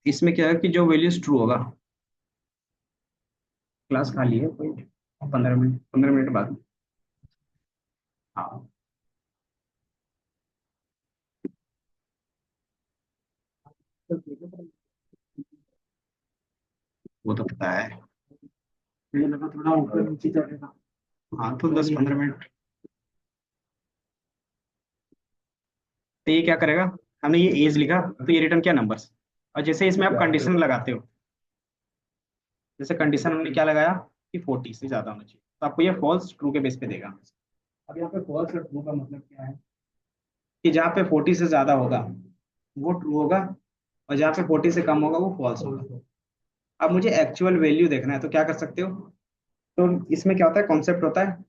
इसमें क्या है कि जो वैल्यूज ट्रू होगा, क्लास खाली है कोई 15 मिनट, 15 मिनट बाद। हाँ, वो तो पता है। मुझे लगा थोड़ा ऊपर नीचे चलेगा। हाँ तो 10-15 मिनट। तो ये क्या करेगा, हमने ये एज लिखा तो ये रिटर्न किया नंबर्स। और जैसे इसमें आप कंडीशन लगाते हो, जैसे कंडीशन हमने क्या लगाया कि 40 से ज्यादा होना चाहिए, तो आपको ये फॉल्स ट्रू के बेस पे देगा। अब यहाँ पे फॉल्स और ट्रू का मतलब क्या है कि जहाँ पे 40 से ज्यादा होगा वो ट्रू होगा, और जहाँ पे 40 से कम होगा वो फॉल्स होगा। अब मुझे एक्चुअल वैल्यू देखना है तो क्या कर सकते हो, तो इसमें क्या होता है, कॉन्सेप्ट होता है।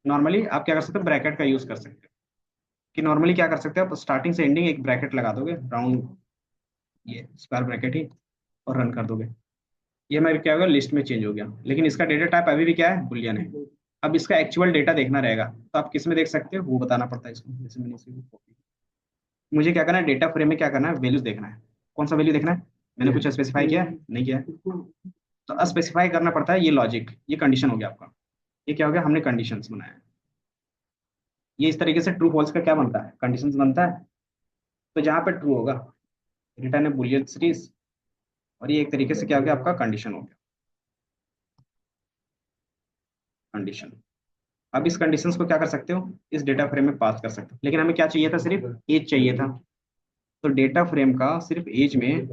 नॉर्मली आप क्या कर सकते हो, ब्रैकेट का यूज कर सकते हो। कि नॉर्मली क्या कर सकते हो, आप स्टार्टिंग से एंडिंग एक ब्रैकेट लगा दोगे राउंड, ये स्क्वायर ब्रैकेट ही, और रन कर दोगे। ये हमारे क्या होगा, लिस्ट में चेंज हो गया, लेकिन इसका डेटा टाइप अभी भी क्या है, बुलियन है। अब इसका एक्चुअल डेटा देखना रहेगा तो आप किस में देख सकते हो, वो बताना पड़ता है इसको। जैसे मैंने इसी को copy- मुझे क्या करना है, डेटा फ्रेम में क्या करना है, वैल्यूज देखना है। कौन सा वैल्यू देखना है, मैंने कुछ स्पेसिफाई किया है, नहीं किया है। तो स्पेसिफाई करना पड़ता है, ये लॉजिक, ये कंडीशन हो गया आपका। ये क्या हो गया, हमने कंडीशंस बनाया है। ये इस तरीके से ट्रू फॉल्स का क्या बनता है, कंडीशंस बनता है। तो जहां पे ट्रू होगा, रिटर्न है बुलियन सीरीज। और ये एक तरीके से क्या हो गया, आपका कंडीशन हो गया, कंडीशन। अब इस कंडीशंस को क्या कर सकते हो, इस डेटा फ्रेम में पास कर सकते हो, लेकिन हमें क्या चाहिए था, सिर्फ एज चाहिए था। तो डेटा फ्रेम का सिर्फ एज में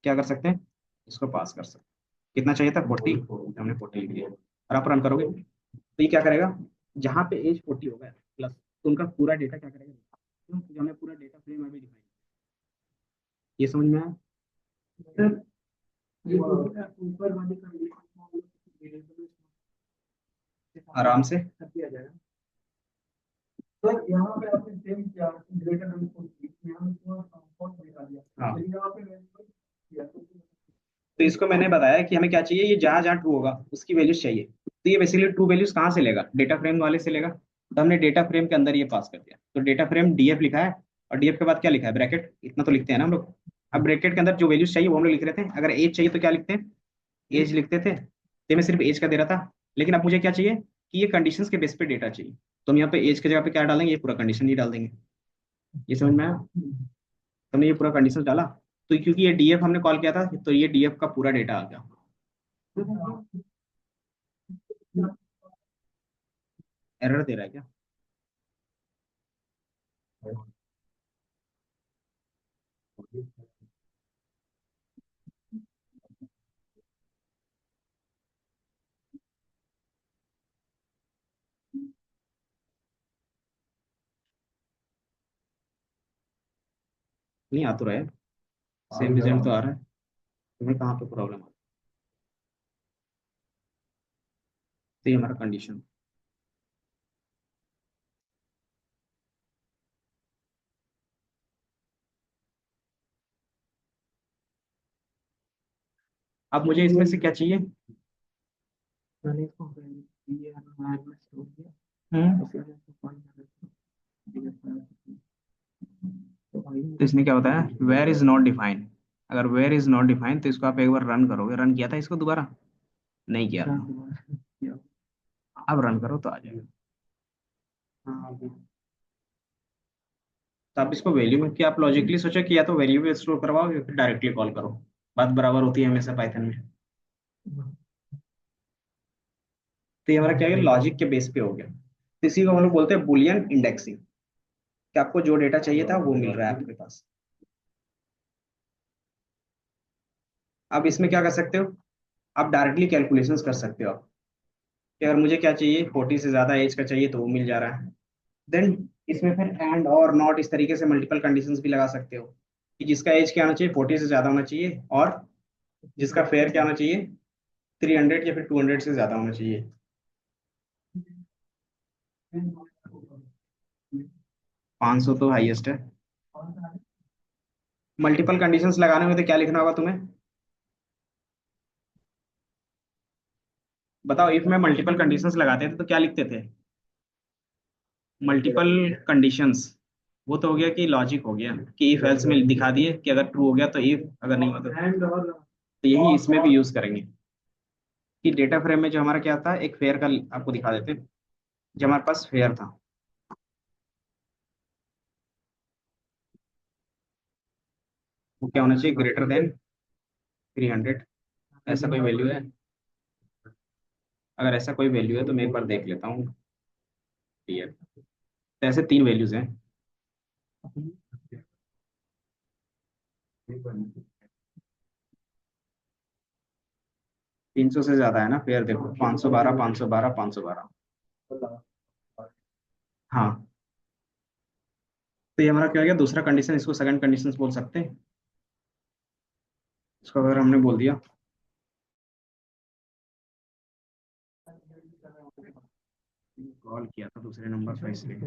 क्या कर सकते हैं, इसको पास कर सकते हैं। कितना चाहिए था, 40, हमने 40 लिख दिया। और आप रन करोगे तो ये क्या करेगा, जहां पे एज 40 होगा प्लस, तो उनका पूरा डेटा क्या करेगा, क्यों? क्योंकि हमने पूरा डेटा फ्रेम अभी डिफाइन। ये समझ में आया सर? ये ऊपर वाली कंडीशन आराम से किया जाएगा। सर यहाँ पे आपने सेम किया, ग्रेटर देन 40, यहाँ पे पूरा कंपाउंड निकाल दिया। हाँ, लेकिन यहाँ पे मैंने किया तो इसको मैंने बताया कि हमें क्या चाहिए, ये जहां जहां ट्रू होगा उसकी वैल्यूज चाहिए। तो ये बेसिकली ट्रू वैल्यूज कहाँ से लेगा, डेटा फ्रेम वाले से लेगा। तो हमने डेटा फ्रेम के अंदर ये पास कर दिया, तो डेटा फ्रेम डीएफ लिखा है। और डीएफ के बाद क्या लिखा है, ब्रैकेट, इतना तो लिखते हैं ना हम लोग। अब ब्रैकेट के अंदर जो वैल्यूज चाहिए वो हम लोग लिख रहे थे। अगर एज चाहिए तो क्या लिखते हैं, एज लिखते थे। तो मैं सिर्फ एज का दे रहा था। लेकिन अब मुझे क्या चाहिए कि ये कंडीशंस के बेस पे डेटा चाहिए। तो हम यहाँ पे एज की जगह पे क्या डालेंगे, ये पूरा कंडीशन ही डाल देंगे। ये समझ में आया, तो हमने ये पूरा कंडीशन डाला। तो क्योंकि ये डीएफ हमने कॉल किया था, तो ये डीएफ का पूरा डेटा आ गया। एरर दे रहा है क्या, नहीं आ तो रहा है, सेम रिजल्ट तो आ रहा है। तुम्हें कहाँ पे प्रॉब्लम आ रही है? तो ये हमारा कंडीशन। अब मुझे इसमें से क्या चाहिए, मैंने इसको ये स्टोर किया। उसके बाद इसको find करना है। तो इसमें क्या होता है, वेयर इज नॉट डिफाइंड। अगर वेयर इज नॉट डिफाइंड तो इसको आप एक बार रन करोगे, रन किया था इसको दोबारा, नहीं किया था। अब रन करो तो आ जाएगा। हाँ, तो आप इसको वैल्यू में, कि आप लॉजिकली सोचो कि या तो वैल्यू में स्टोर करवाओ या फिर डायरेक्टली कॉल करो। बात बराबर होती है हमेशा पाइथन में। तो ये हमारा क्या है, लॉजिक के बेस पे हो गया। तो इसी को हम लोग बोलते हैं बुलियन इंडेक्सिंग, कि आपको जो डेटा चाहिए था वो मिल रहा है आपके पास। अब इसमें क्या कर सकते हो, आप डायरेक्टली कैलकुलेशंस कर सकते हो आप, कि अगर मुझे क्या चाहिए, 40 से ज्यादा एज का चाहिए तो वो मिल जा रहा है। देन इसमें फिर एंड और नॉट इस तरीके से मल्टीपल कंडीशंस भी लगा सकते हो, कि जिसका एज क्या होना चाहिए, 40 से ज्यादा होना चाहिए, और जिसका फेयर क्या होना चाहिए, 300 या फिर 200 से ज्यादा होना चाहिए। 500 तो हाईएस्ट है। मल्टीपल कंडीशंस लगाने में तो क्या लिखना होगा तुम्हें, बताओ। इफ में मल्टीपल कंडीशंस लगाते थे तो क्या लिखते थे, मल्टीपल कंडीशंस, वो तो हो गया कि लॉजिक हो गया कि इफ एल्स में दिखा दिए कि अगर ट्रू हो गया तो इफ, अगर नहीं हुआ तो यही इसमें भी यूज करेंगे कि डेटा फ्रेम में जो हमारा क्या था, एक फेयर का आपको दिखा देते हैं। जो हमारे पास फेयर था, वो क्या होना चाहिए, ग्रेटर देन 300। ऐसा कोई वैल्यू है? अगर ऐसा कोई वैल्यू है तो मैं एक बार देख लेता हूँ। क्लियर। तो ऐसे तीन वैल्यूज हैं। 300 से ज्यादा है ना फेयर, देखो 512, 512, 512। हाँ, तो ये हमारा क्या हो गया, दूसरा कंडीशन, इसको सेकंड कंडीशन बोल सकते हैं। इसको अगर हमने बोल दिया, कॉल किया था दूसरे नंबर पर इसलिए।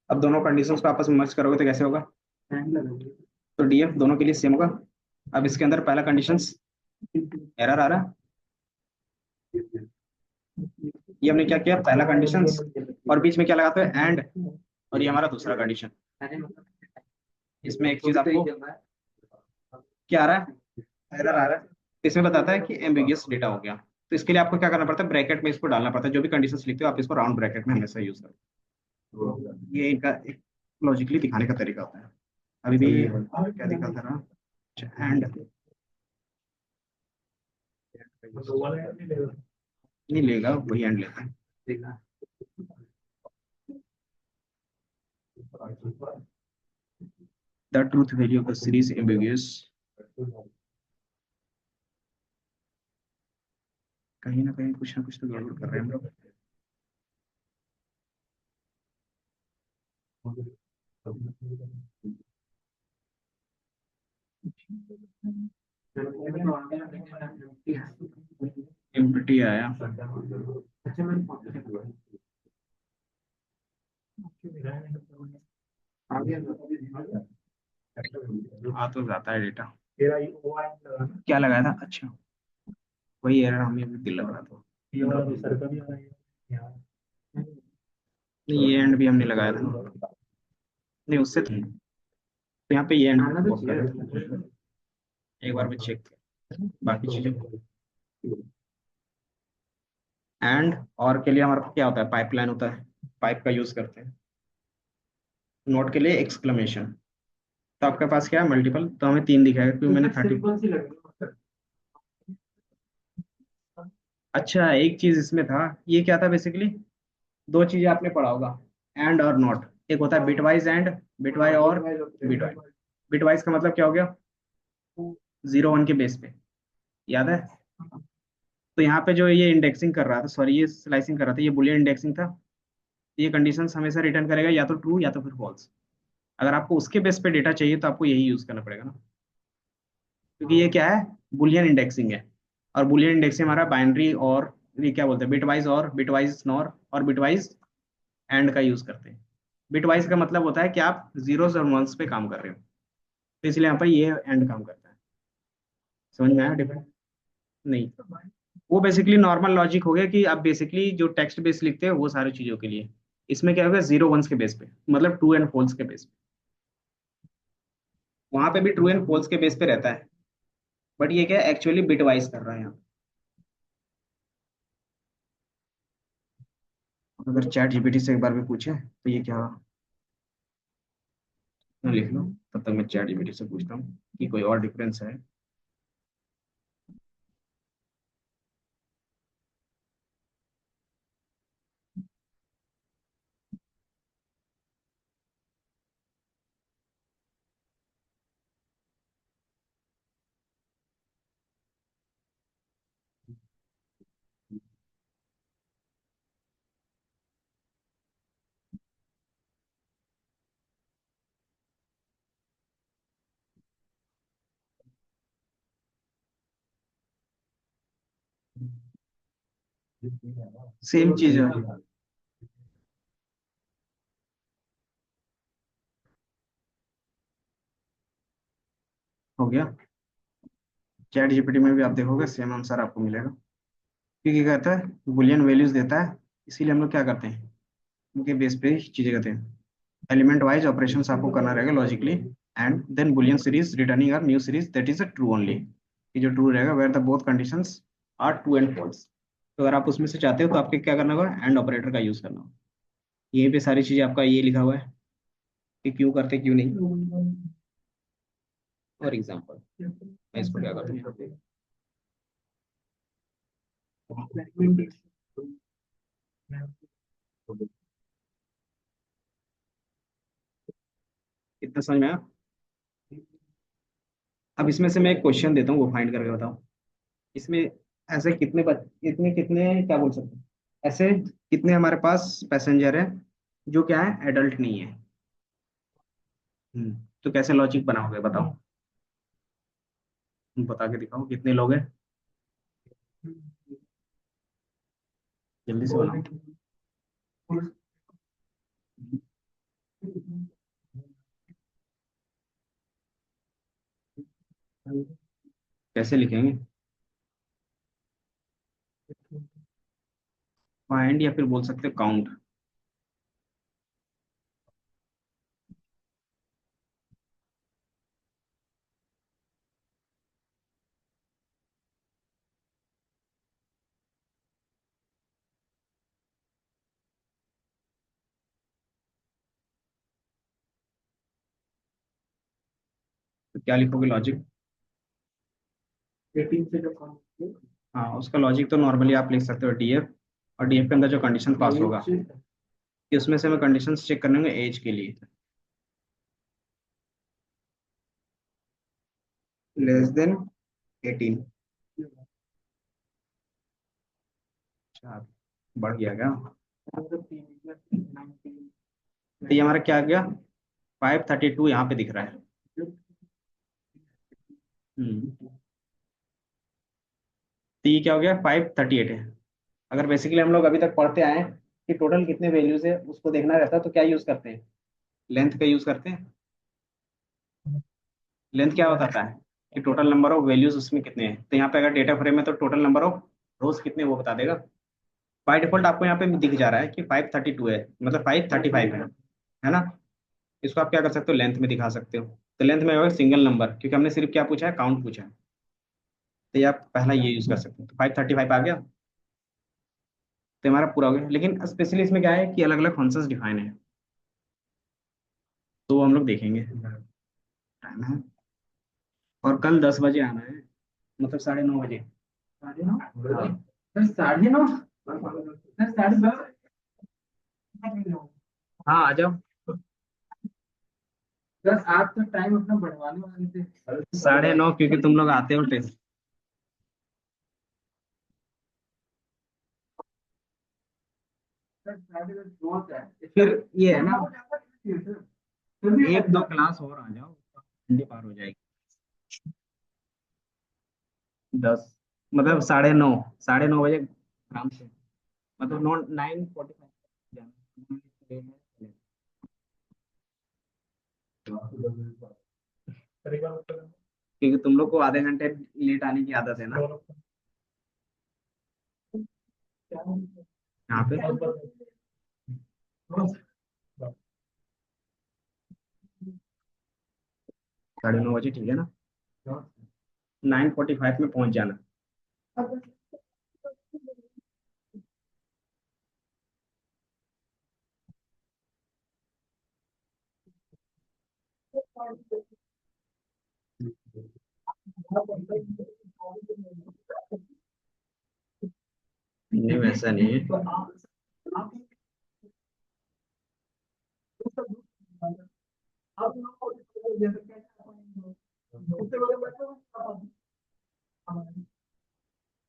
अब दोनों कंडीशंस को आपस में मर्ज करोगे तो कैसे होगा? तो डीएफ दोनों के लिए सेम होगा। अब इसके अंदर पहला कंडीशंस एरर आ रहा है। ये हमने क्या किया, पहला कंडीशंस और बीच में क्या लगाते हैं, एंड। और ये हमारा दूसरा कंडीशन। इसमें एक चीज आपको क्या आ रहा है, एरर आ रहा है। इसमें बताता है कि एम्बिगियस डेटा हो गया। तो इसके लिए आपको क्या करना पड़ता है, ब्रैकेट में इसको डालना पड़ता है। जो भी कंडीशंस लिखते हो आप इसको राउंड ब्रैकेट में हमेशा यूज करो। तो ये इनका एक लॉजिकली दिखाने का तरीका होता है। अभी भी क्या दिखाता रहा, अच्छा एंड नहीं लेगा, वही एंड लेता है। The truth value of the series ambiguous. कहीं ना कुछ तो गड़बड़ कर रहे हैं हम लोग। एम्प्टी आया। आ तो जाता है डेटा। क्या लगाया था, अच्छा वही एरर हमें भी दिल लग रहा था। नहीं ये एंड भी हमने लगाया था, नहीं उससे तो तो यहाँ पे ये एंड एक बार में चेक बाकी चीजें। एंड और के लिए हमारे पास क्या होता है, पाइपलाइन होता है, पाइप का यूज करते हैं। नोट के लिए एक्सक्लेमेशन। तो आपके पास क्या है, मल्टीपल, तो हमें तीन दिखाएगा क्योंकि मैंने 30। अच्छा एक चीज इसमें था, ये क्या था बेसिकली, दो चीजें आपने पढ़ा होगा, एंड और नॉट। एक होता है बिटवाइज एंड, बिटवाइज और बिटवाइज। बिटवाइज का मतलब क्या हो गया, 0 1 के बेस पे, याद है? तो यहाँ पे जो ये इंडेक्सिंग कर रहा था, सॉरी ये स्लाइसिंग कर रहा था, ये बुलियन इंडेक्सिंग था। ये कंडीशंस हमेशा रिटर्न करेगा या तो ट्रू या तो फिर फॉल्स। अगर आपको उसके बेस पे डेटा चाहिए तो आपको यही यूज करना पड़ेगा ना, क्योंकि ये क्या है, बुलियन इंडेक्सिंग है। और बुलियन इंडेक्सिंग हमारा बाइनरी और ये क्या बोलते हैं, बिटवाइज और बिटवाइज नॉर और बिटवाइज एंड का यूज करते हैं। बिटवाइज का मतलब होता है कि आप जीरोस और वंस पे काम कर रहे हो, तो इसलिए यहाँ पर ये एंड काम करता है। समझ में आया डिफरेंस? नहीं, वो बेसिकली नॉर्मल लॉजिक हो गया कि आप बेसिकली जो टेक्स्ट बेस लिखते हैं वो सारी चीजों के लिए। इसमें क्या होगा, 0 1 के बेस पे, मतलब ट्रू एंड फॉल्स के बेस पे। वहां पे भी ट्रू एंड फॉल्स के बेस पे रहता है, बट ये क्या एक्चुअली बिट वाइज कर रहा है यहाँ। अगर चैट जीपीटी से एक बार भी पूछे तो ये क्या, लिख लो। तब तक मैं चैट जीपीटी से पूछता हूँ कि कोई और डिफरेंस है। सेम चीज है। हो गया। चैट जीपीटी में भी आप देखोगे सेम आंसर आपको मिलेगा, क्योंकि क्या कहता है बुलियन वैल्यूज देता है, इसीलिए हम लोग क्या करते हैं उनके बेस पे ही चीजें करते हैं। एलिमेंट वाइज ऑपरेशंस आपको करना रहेगा logically, and then boolean series returning are new series that is a true only, ये जो ट्रू रहेगा where the both conditions are true and false. तो अगर आप उसमें से चाहते हो तो आपको क्या करना होगा, एंड ऑपरेटर का यूज करना होगा। यहीं पे सारी चीजें आपका ये लिखा हुआ है कि क्यों करते क्यों नहीं। फॉर एग्जाम्पल मैं इसको क्या करता हूँ, इतना समझ में आया। अब इसमें से मैं एक क्वेश्चन देता हूँ, वो फाइंड करके बताओ। इसमें ऐसे कितने कितने कितने क्या बोल सकते हैं, ऐसे कितने हमारे पास पैसेंजर है जो क्या है एडल्ट नहीं है। तो कैसे लॉजिक बनाओगे बताओ, तुम बता के दिखाओ कितने लोग हैं, जल्दी से बनाओ। कैसे लिखेंगे, फाइंड या फिर बोल सकते हो काउंट। तो क्या लिखोगे लॉजिक। 18 से जो काउंट, हाँ उसका लॉजिक तो नॉर्मली आप लिख सकते हो डीएफ, और डीएफ के अंदर जो कंडीशन पास होगा कि उसमें से हमें कंडीशंस चेक करने होंगे एज के लिए। Less than 18। अच्छा, बढ़ गया क्या। तो ये हमारा क्या आ गया, 532 यहाँ पे दिख रहा है। तो ये क्या हो गया, 538 है। अगर बेसिकली हम लोग अभी तक पढ़ते आए हैं कि टोटल कितने वैल्यूज है उसको देखना रहता है, तो क्या यूज करते हैं, लेंथ का यूज करते हैं। लेंथ क्या बताता है कि टोटल नंबर ऑफ वैल्यूज उसमें कितने हैं, तो यहाँ पे अगर डेटा फ्रेम है तो टोटल नंबर ऑफ रोज कितने वो बता देगा। बाय डिफॉल्ट आपको यहाँ पे दिख जा रहा है कि 532 है, मतलब 535 है ना। इसको आप क्या कर सकते हो, लेंथ में दिखा सकते हो। तो लेंथ में होगा सिंगल नंबर, क्योंकि हमने सिर्फ क्या पूछा है, काउंट पूछा है। तो ये आप पहला ये यूज कर सकते हो, तो 535 आ गया। तो हमारा पूरा हो गया, लेकिन स्पेशली इसमें क्या है कि अलग अलग फंक्शंस डिफाइन है, तो वो हम लोग देखेंगे। टाइम है, और कल 10 बजे आना है, मतलब 9:30 बजे। 9:30, हाँ। Sir 9:30, sir 10:30। हाँ आ जाओ। सर आप तो टाइम अपना बढ़वाने वाले थे। 9:30 क्योंकि तुम लोग आते हो टेस्ट। सर 10:30 बहुत है, फिर ये है ना, एक दो क्लास और आ जाओ, घंटे पार हो जाएगी। 10, मतलब 9:30, 9:30 बजे आराम से, मतलब 9:45 जाना। क्योंकि तुम लोग को आधे घंटे लेट आने की आदत है ना यहाँ पे। 9:30 बजे ठीक है ना, 9:45 में पहुंच जाना। नहीं वैसा नहीं है।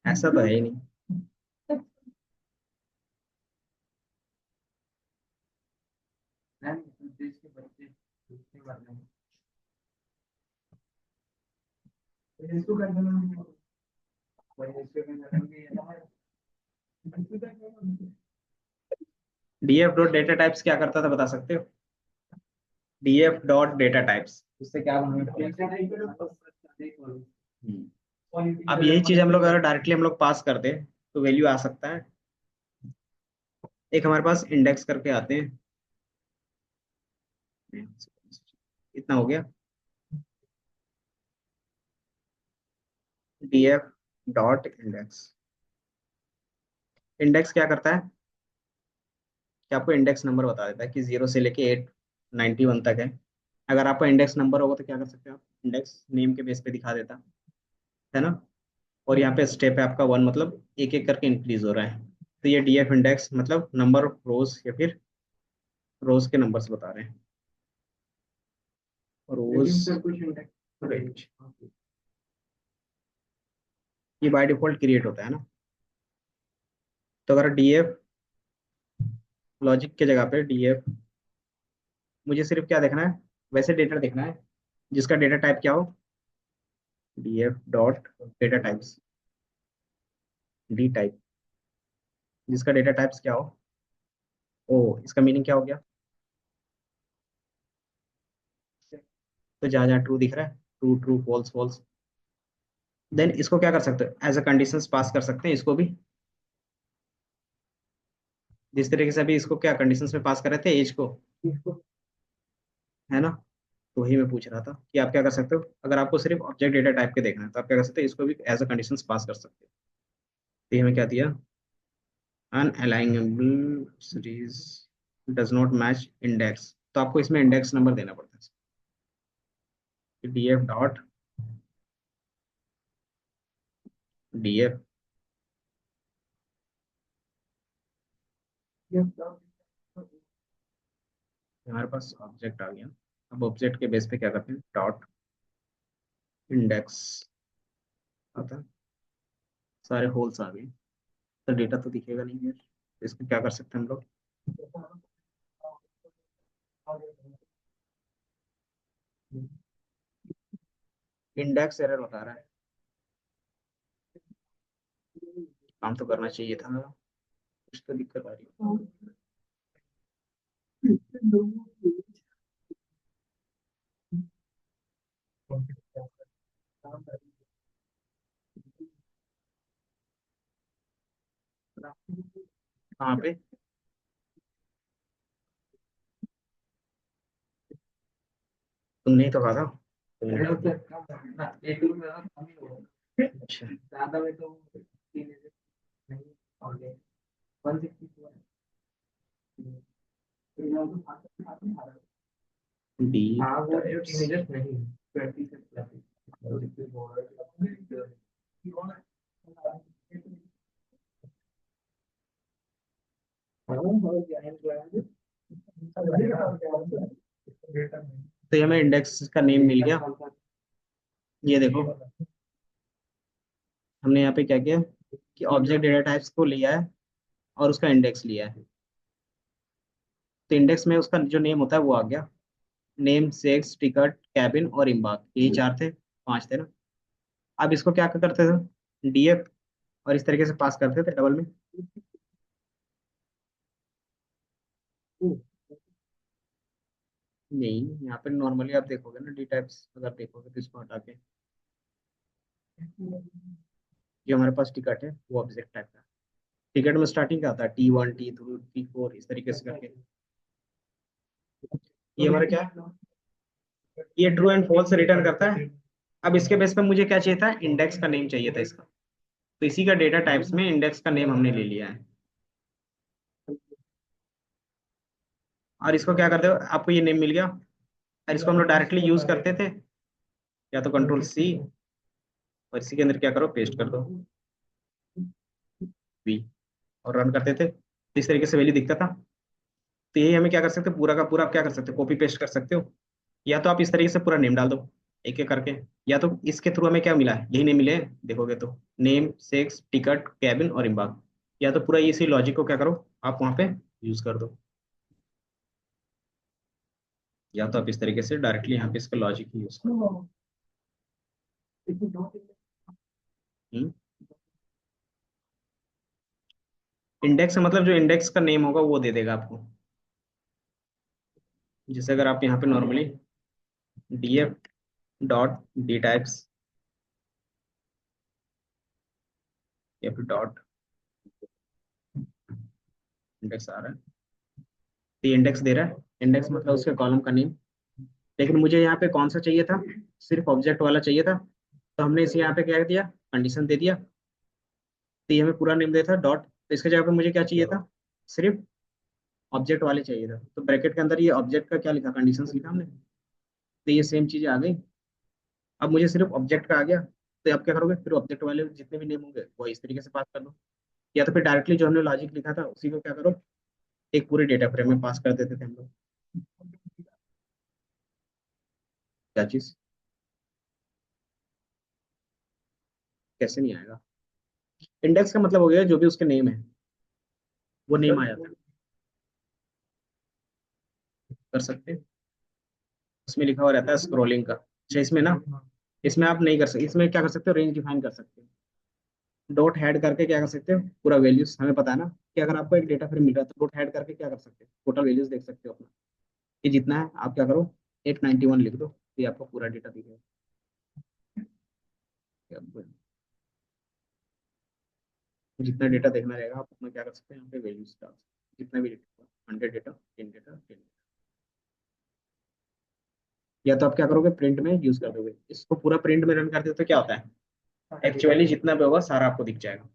ऐसा तो है ही नहीं। देश के बच्चे इसको कर देना। डीएफ डॉट डेटा टाइप्स क्या करता था, बता सकते हो? डीएफ डॉट डेटा टाइप्स उससे क्या अब यही चीज हम लोग अगर डायरेक्टली हम लोग पास कर दे तो वैल्यू आ सकता है। एक हमारे पास इंडेक्स करके आते हैं, इतना हो गया। डीएफ डॉट इंडेक्स, इंडेक्स क्या करता है कि आपको इंडेक्स नंबर बता देता है कि 0 से लेके 891 तक है। अगर आपका इंडेक्स नंबर होगा तो क्या कर सकते हो आप, इंडेक्स नेम के बेस पे दिखा देता है ना। और यहाँ पे स्टेप है आपका 1, मतलब एक एक करके इंक्रीज हो रहा है। तो ये डीएफ इंडेक्स मतलब नंबर ऑफ रोज या फिर रोज के नंबर्स बता रहे हैं, रोज रेंज। ये बाय डिफॉल्ट क्रिएट होता है ना। तो अगर डीएफ लॉजिक के जगह पे डीएफ, मुझे सिर्फ क्या देखना है, वैसे डेटा देखना है जिसका डेटा टाइप क्या हो, DF dot data types, D type, जिसका डेटा टाइप्स क्या हो। ओ, इसका मीनिंग क्या हो गया, तो जहाँ जहाँ ट्रू दिख रहा है, true true, false false. Then इसको क्या कर सकते हो, एज अ कंडीशंस पास कर सकते हैं इसको भी, जिस तरीके से अभी इसको क्या कंडीशंस में पास कर रहे थे एज को, है ना। तो वही मैं पूछ रहा था कि आप क्या कर सकते हो, अगर आपको सिर्फ ऑब्जेक्ट डेटा टाइप के देखना है तो आप क्या कर सकते हो, इसको भी एज अ कंडीशंस पास कर सकते हो। तो ये हमें क्या दिया, unalignable series does not match index, तो आपको इसमें इंडेक्स नंबर देना पड़ता है, डीएफ डॉट डीएफ, हमारे पास ऑब्जेक्ट आ गया। अब ऑब्जेक्ट के बेस पे क्या करते हैं, डॉट इंडेक्स आता है, सारे होल्स आ गए। तो डेटा तो दिखेगा नहीं है, तो इसको क्या कर सकते हैं हम लोग, इंडेक्स एरर बता रहा है, काम तो करना चाहिए था मेरा, कुछ तो दिक्कत आ रही है। कहाँ पे, तुमने ही तो कहा था, अच्छा, डी तो ये हमें इंडेक्स का नेम मिल गया। ये देखो, हमने यहाँ पे क्या किया कि ऑब्जेक्ट डेटा टाइप्स को लिया है और उसका इंडेक्स लिया है। तो इंडेक्स में उसका जो नेम होता है वो आ गया, नेम, सेक्स, टिकट, कैबिन और इम्बाक, यही चार थे, पांच थे ना। अब इसको क्या करते थे, डीएफ, और इस तरीके से पास करते थे डबल में। नहीं, यहाँ पे नॉर्मली आप देखोगे ना डी टाइप्स, अगर देखोगे तो इसको हटा के जो हमारे पास टिकट है वो ऑब्जेक्ट टाइप का, टिकट में स्टार्टिंग का आता है T1 T2 T4 इस तरीके से करके। ये हमारा क्या है, ये ट्रू एंड फॉल्स रिटर्न करता है। अब इसके बेस पे मुझे क्या चाहिए था, इंडेक्स का नेम चाहिए था इसका, तो इसी का डेटा टाइप्स में इंडेक्स का नेम हमने ले लिया है। और इसको क्या करते हो, आपको ये नेम मिल गया, और इसको हम लोग डायरेक्टली यूज करते थे, या तो कंट्रोल सी और इसी के अंदर क्या करो, पेस्ट कर दो वी, और रन करते थे, तो इस तरीके से वैल्यू दिखता था। तो यही हमें क्या कर सकते हो, पूरा का पूरा आप क्या कर सकते हो, कॉपी पेस्ट कर सकते हो, या तो आप इस तरीके से पूरा नेम डाल दो एक एक करके, या तो इसके थ्रू हमें क्या मिला है, यही नेम मिले हैं, देखोगे तो नेम, सेक्स, टिकट, कैबिन और इम्बाग, या तो पूरा इसी लॉजिक को क्या करो, आप वहां पे यूज कर दो, या तो आप इस तरीके से डायरेक्टली यहाँ पे इसका लॉजिक ही यूज करो। हम्म, इंडेक्स का मतलब जो इंडेक्स का नेम होगा वो दे देगा आपको। जैसे अगर आप यहाँ पे normally df dot D types या फिर डॉट इंडेक्स आ रहा है, तो इंडेक्स दे रहा है, इंडेक्स मतलब उसके कॉलम का नेम। लेकिन मुझे यहाँ पे कौन सा चाहिए था, सिर्फ ऑब्जेक्ट वाला चाहिए था, तो हमने इसे यहाँ पे क्या दिया, कंडीशन दे दिया, तो ये हमें पूरा नेम देता डॉट, तो इसके जगह पे मुझे क्या चाहिए था, सिर्फ ऑब्जेक्ट वाले चाहिए था, तो ब्रैकेट के अंदर ये ऑब्जेक्ट का क्या लिखा, कंडीशन लिखा हमने, तो ये सेम चीजें आ गई। अब मुझे सिर्फ ऑब्जेक्ट का आ गया, तो आप क्या करोगे, फिर ऑब्जेक्ट वाले जितने भी नेम होंगे वो इस तरीके से पास कर दो, या तो फिर डायरेक्टली जो हमने लॉजिक लिखा था उसी को क्या करो, एक पूरे डेटा फ्रेम में पास कर देते थे हम लोग। क्या चीज, कैसे नहीं आएगा, इंडेक्स का मतलब हो गया जो भी उसके नेम है वो नेम आ जाता है। कर सकते हैं, उसमें लिखा हुआ रहता है स्क्रोलिंग का। अच्छा इसमें ना, इसमें आप नहीं कर सकते, इसमें क्या कर सकते हो, रेंज डिफाइन कर सकते हो, डॉट हेड करके क्या कर सकते हो, पूरा वैल्यूज हमें पता है ना कि अगर आपको एक डेटा फ्रेम मिल रहा है तो डॉट हेड करके क्या कर सकते हो, टोटल वैल्यूज देख सकते हो अपना, ये जितना है आप क्या करो 891 लिख दो, तो ये आपको पूरा डेटा दिखेगा। जितना डेटा देखना रहेगा आप अपना क्या कर सकते हैं, यहाँ पे वैल्यूज डाल सकते हैं, जितना भी डेटा, 100 डेटा, 10 डेटा, 10, या तो आप क्या करोगे प्रिंट में यूज कर दोगे, इसको पूरा प्रिंट में रन कर दो तो क्या होता है, एक्चुअली जितना भी होगा सारा आपको दिख जाएगा।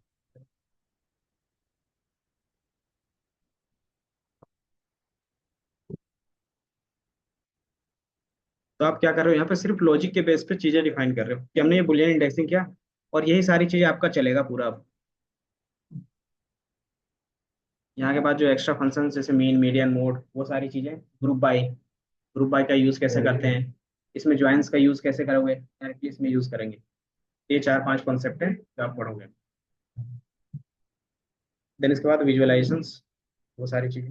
तो आप क्या कर रहे हो यहाँ पे, सिर्फ लॉजिक के बेस पे चीजें डिफाइन कर रहे हो कि हमने ये बुलियन इंडेक्सिंग किया, और यही सारी चीजें आपका चलेगा पूरा अब। यहाँ के बाद जो एक्स्ट्रा फंक्शन जैसे मीन मीडियन मोड वो सारी चीजें, ग्रुप बाय का यूज कैसे करते हैं, इसमें ज्वाइंस का यूज कैसे करोगे, डायरेक्टली इसमें यूज करेंगे, ये चार पांच कॉन्सेप्ट है जो आप पढ़ोगे। देन इसके बाद विजुअलाइजेशंस, वो सारी चीजें,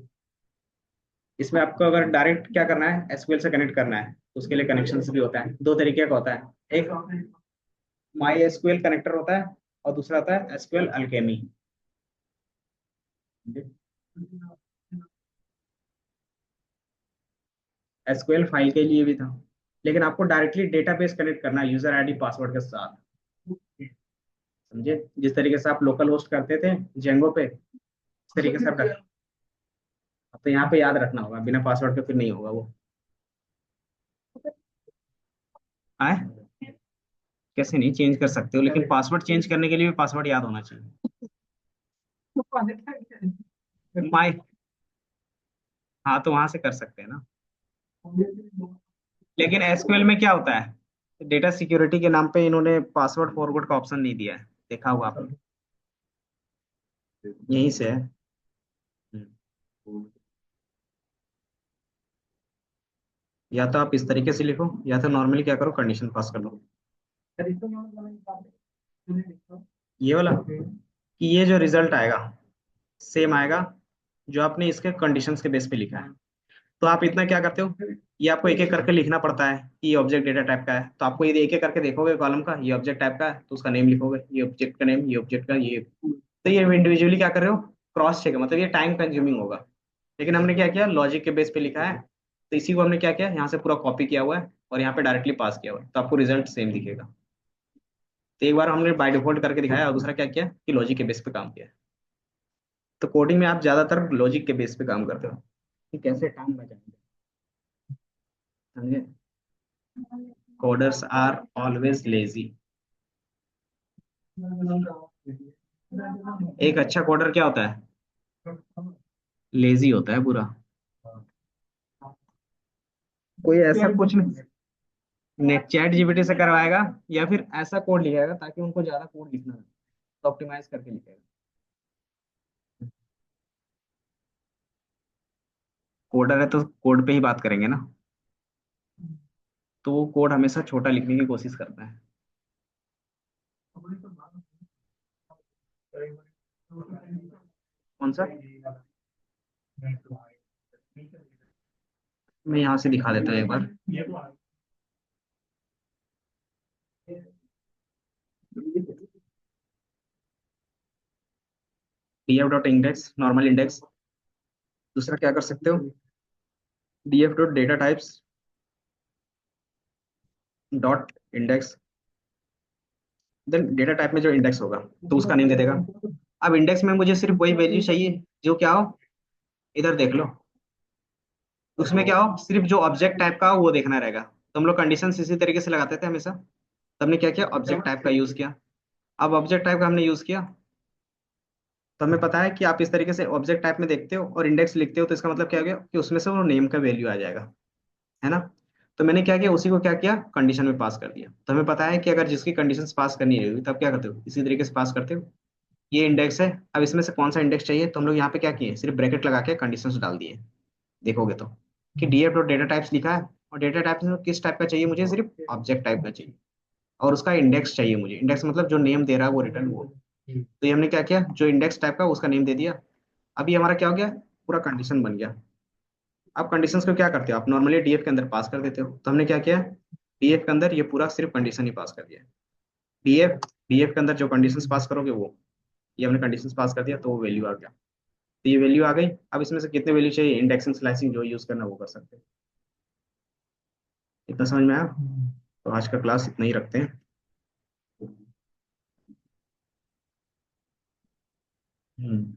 इसमें आपको अगर डायरेक्ट क्या करना है, एसक्यूएल से कनेक्ट करना है तो उसके लिए कनेक्शन भी होता है, दो तरीके का होता है, एक माई एसक्यूएल कनेक्टर होता है और दूसरा होता है एसक्यूएल अल्केमी। एसक्यूएल फाइल के लिए भी था, लेकिन आपको डायरेक्टली डेटाबेस कनेक्ट करना है यूजर आईडी पासवर्ड के साथ, समझे, जिस तरीके से आप लोकल होस्ट करते थे जेंगो पे, इस तरीके से आप अब तो यहाँ पे याद रखना होगा, बिना पासवर्ड के फिर नहीं होगा वो। आए, कैसे नहीं चेंज कर सकते हो, लेकिन पासवर्ड चेंज करने के लिए भी पासवर्ड याद होना चाहिए। माई, हाँ तो वहां से कर सकते हैं ना, लेकिन एसक्यूएल में क्या होता है, डेटा सिक्योरिटी के नाम पे इन्होंने पासवर्ड फॉरवर्ड का ऑप्शन नहीं दिया है, देखा होगा आपने, यहीं से है। हम्म। या तो आप इस तरीके से लिखो, या तो नॉर्मली क्या करो, कंडीशन पास कर लो, ये वाला, कि ये जो रिजल्ट आएगा सेम आएगा जो आपने इसके कंडीशंस के बेस पे लिखा है। तो आप इतना क्या करते हो, ये आपको एक एक करके लिखना पड़ता है कि ये ऑब्जेक्ट डेटा टाइप का है, तो आपको ये एक एक करके देखोगे कॉलम का, ये ऑब्जेक्ट टाइप का है तो उसका नेम लिखोगे, ये ऑब्जेक्ट का नेम, ये ऑब्जेक्ट का ये, तो ये इंडिविजुअली क्या कर रहे हो, क्रॉस चेक, मतलब ये टाइम कंज्यूमिंग होगा। लेकिन हमने क्या किया, लॉजिक के बेस पे लिखा है, तो इसी को हमने क्या किया, यहाँ से पूरा कॉपी किया हुआ है और यहाँ पे डायरेक्टली पास किया हुआ है, तो आपको रिजल्ट सेम दिखेगा। तो एक बार हमने बाय डिफॉल्ट करके दिखाया, और दूसरा क्या किया कि लॉजिक के बेस पे काम किया। तो कोडिंग में आप ज्यादातर लॉजिक के बेस पे काम करते हो कि कैसे टाइम बचाएंगे, समझे, कोडर्स आर ऑलवेज लेजी। एक अच्छा कोडर क्या होता है, लेजी होता है पूरा, कोई ऐसा कुछ नहीं, नेट चैट जीपीटी से करवाएगा या फिर ऐसा कोड लिखेगा ताकि उनको ज्यादा कोड लिखना है, तो ऑप्टिमाइज करके लिखेगा। कोडर है तो कोड पे ही बात करेंगे ना, तो वो कोड हमेशा छोटा लिखने की कोशिश करता है। कौन सा, मैं यहाँ से दिखा देता हूँ एक बार, df dot index normal index. दूसरा क्या कर सकते हो, df dot data types dot index. Then data type में जो इंडेक्स होगा तो उसका नेम दे देगा। अब इंडेक्स में मुझे सिर्फ वही वैल्यू चाहिए जो क्या हो, इधर देख लो, उसमें क्या हो, सिर्फ जो ऑब्जेक्ट टाइप का हो वो देखना रहेगा। तो हम लोग कंडीशन इसी तरीके से लगाते थे हमेशा। तो हमने क्या किया, ऑब्जेक्ट टाइप का यूज किया। अब ऑब्जेक्ट टाइप का हमने यूज किया, तो हमें पता है कि आप इस तरीके से ऑब्जेक्ट टाइप में देखते हो और इंडेक्स लिखते हो, तो इसका मतलब क्या हो गया कि उसमें से वो नेम का वैल्यू आ जाएगा, है ना। तो मैंने क्या किया, उसी को क्या किया, कंडीशन में पास कर दिया। तो हमें पता है कि अगर जिसकी कंडीशन पास करनी रहेगी तब क्या करते हो, इसी तरीके से पास करते हो। ये इंडेक्स है, अब इसमें से कौन सा इंडेक्स चाहिए, तो हम लोग यहाँ पे क्या किए, सिर्फ ब्रैकेट लगा के कंडीशंस डाल दिए। देखोगे तो कि डीएफ डॉट डेटा टाइप्स लिखा है, और डेटा टाइप में किस टाइप का चाहिए मुझे, सिर्फ ऑब्जेक्ट टाइप का चाहिए। और उसका इंडेक्स चाहिए मुझे, इंडेक्स मतलब जो नेम दे रहा है वो रिटर्न वो। तो ये हमने क्या किया, जो इंडेक्स टाइप का उसका नेम दे दिया। अभी हमारा क्या हो गया, पूरा कंडीशन बन गया। आप कंडीशंस को क्या करते हो, आप नॉर्मली डीएफ के अंदर पास कर देते हो। तो हमने क्या किया, डीएफ के अंदर ये पूरा सिर्फ कंडीशन ही पास कर दिया। डीएफ डीएफ के अंदर जो कंडीशंस पास करोगे वो, ये हमने कंडीशंस पास कर दिया तो वो वैल्यू आ गया। तो ये वैल्यू आ गई। अब इसमें से कितने वैल्यू चाहिए, इंडेक्सिंग स्लाइसिंग जो यूज करना वो कर सकते हैं। इतना समझ में आया। तो आज का क्लास इतना ही रखते हैं। हम्म।